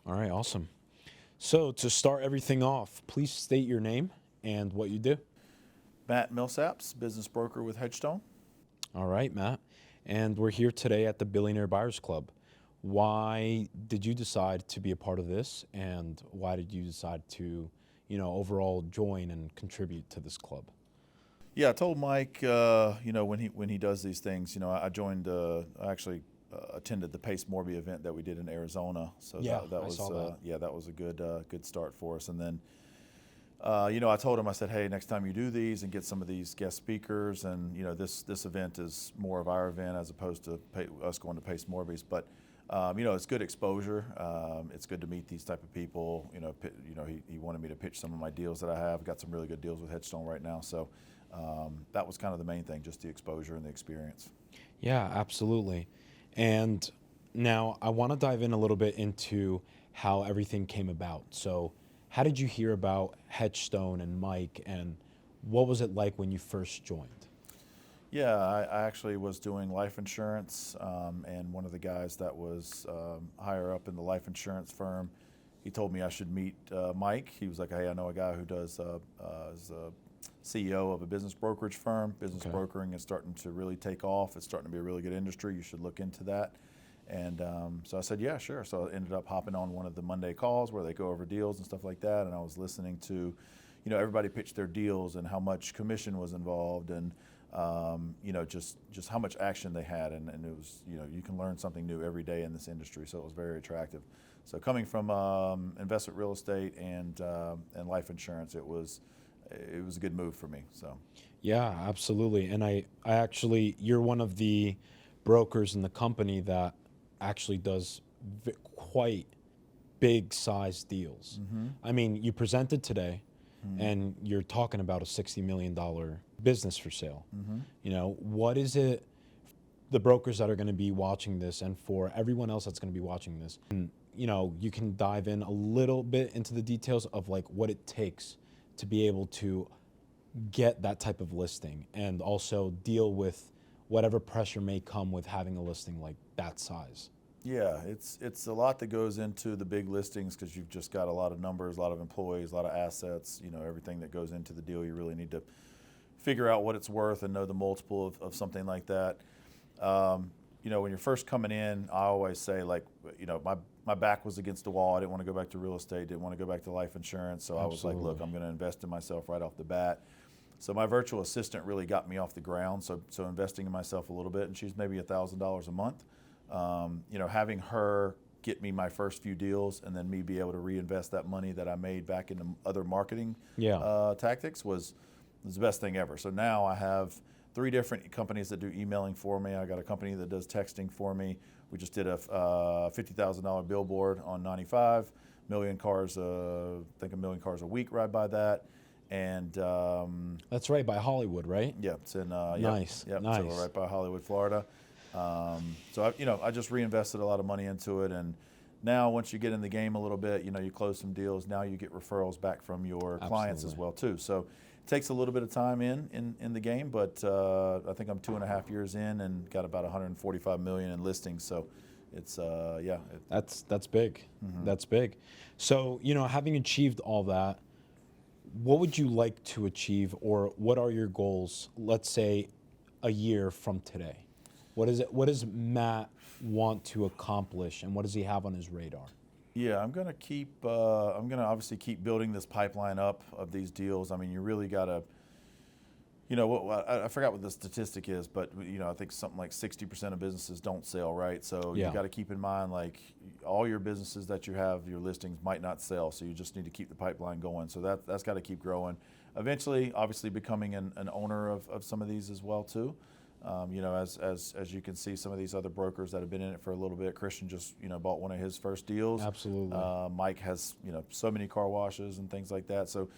All right, awesome. So to start everything off, please state your name and what you do. Matt Millsaps, business broker with Hedgestone. All right, Matt. And we're here today at the Billionaire Buyers Club. Why did you decide to be a part of this, and why did you decide to, overall join and contribute to this club? Yeah, I told Mike, when he does these things, I joined. I actually attended the Pace Morby event that we did in Arizona. So Yeah, that I was saw that. yeah, that was a good start for us. And then I told him, I said, hey, next time you do these and get some of these guest speakers, and this event is more of our event as opposed to us going to Pace Morby's, but it's good exposure. It's good to meet these type of people. He wanted me to pitch some of my deals that I have. Got some really good deals with Hedgestone right now, so that was kind of the main thing, just the exposure and the experience. Yeah, absolutely. And now I want to dive in a little bit into how everything came about. So, how did you hear about Hedgestone and Mike, and what was it like when you first joined? Yeah, I actually was doing life insurance, and one of the guys that was higher up in the life insurance firm, he told me I should meet Mike. He was like, hey, I know a guy who does is a CEO of a business brokerage firm. Business Okay. brokering is starting to really take off. It's starting to be a really good industry. You should look into that. And so I said, yeah, sure. So I ended up hopping on one of the Monday calls where they go over deals and stuff like that. And I was listening to, everybody pitch their deals and how much commission was involved, and just how much action they had. And it was, you can learn something new every day in this industry. So it was very attractive. So coming from investment real estate and life insurance, it was a good move for me. So. Yeah, absolutely. And I actually, you're one of the brokers in the company that actually does quite big size deals. Mm-hmm. I mean, you presented today, Mm-hmm. and you're talking about a $60 million business for sale. Mm-hmm. What is it, the brokers that are going to be watching this, and for everyone else that's going to be watching this, and you can dive in a little bit into the details of like what it takes to be able to get that type of listing, and also deal with whatever pressure may come with having a listing like that size. Yeah, it's a lot that goes into the big listings, because you've just got a lot of numbers, a lot of employees, a lot of assets, everything that goes into the deal. You really need to figure out what it's worth and know the multiple of something like that. When you're first coming in, I always say, like, my back was against the wall. I didn't want to go back to real estate, didn't want to go back to life insurance. So I was like, look, I'm going to invest in myself right off the bat. So my virtual assistant really got me off the ground. So investing in myself a little bit, and she's maybe $1,000 a month. Having her get me my first few deals, and then me be able to reinvest that money that I made back into other marketing tactics was the best thing ever. So now I have 3 different companies that do emailing for me. I got a company that does texting for me. We just did a $50,000 billboard on 95. Million cars, I think a million cars a week ride by that. And That's right by Hollywood, right? yeah, it's in Nice. Yep, Nice. so we're right by Hollywood, Florida. So I just reinvested a lot of money into it, and now once you get in the game a little bit, you close some deals. Now you get referrals back from your clients as well too. So it takes a little bit of time in the game, but I think I'm 2.5 years in and got about 145 million in listings. So it's That's big. Mm-hmm. That's big. So having achieved all that, what would you like to achieve, or what are your goals, let's say a year from today? What does Matt want to accomplish, and what does he have on his radar? Yeah, I'm gonna obviously keep building this pipeline up of these deals. I mean, you really gotta, I forgot what the statistic is, but I think something like 60% of businesses don't sell, right? So Yeah. You got to keep in mind, like, all your businesses that you have, your listings might not sell, so you just need to keep the pipeline going. So that's got to keep growing. Eventually, obviously, becoming an owner of some of these as well too. As you can see, some of these other brokers that have been in it for a little bit. Christian just bought one of his first deals. Absolutely. Mike has so many car washes and things like that. So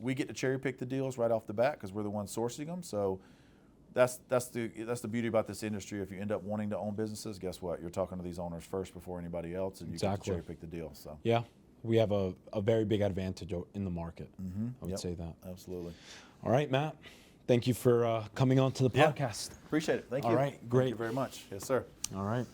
we get to cherry pick the deals right off the bat because we're the ones sourcing them. So that's the beauty about this industry. If you end up wanting to own businesses, guess what? You're talking to these owners first before anybody else, and you get to cherry pick the deal. So yeah, we have a very big advantage in the market. Mm-hmm. I would say that. Absolutely. All right, Matt. Thank you for coming on to the podcast. Appreciate it. Thank you. All right, great. Thank you very much. Yes, sir. All right.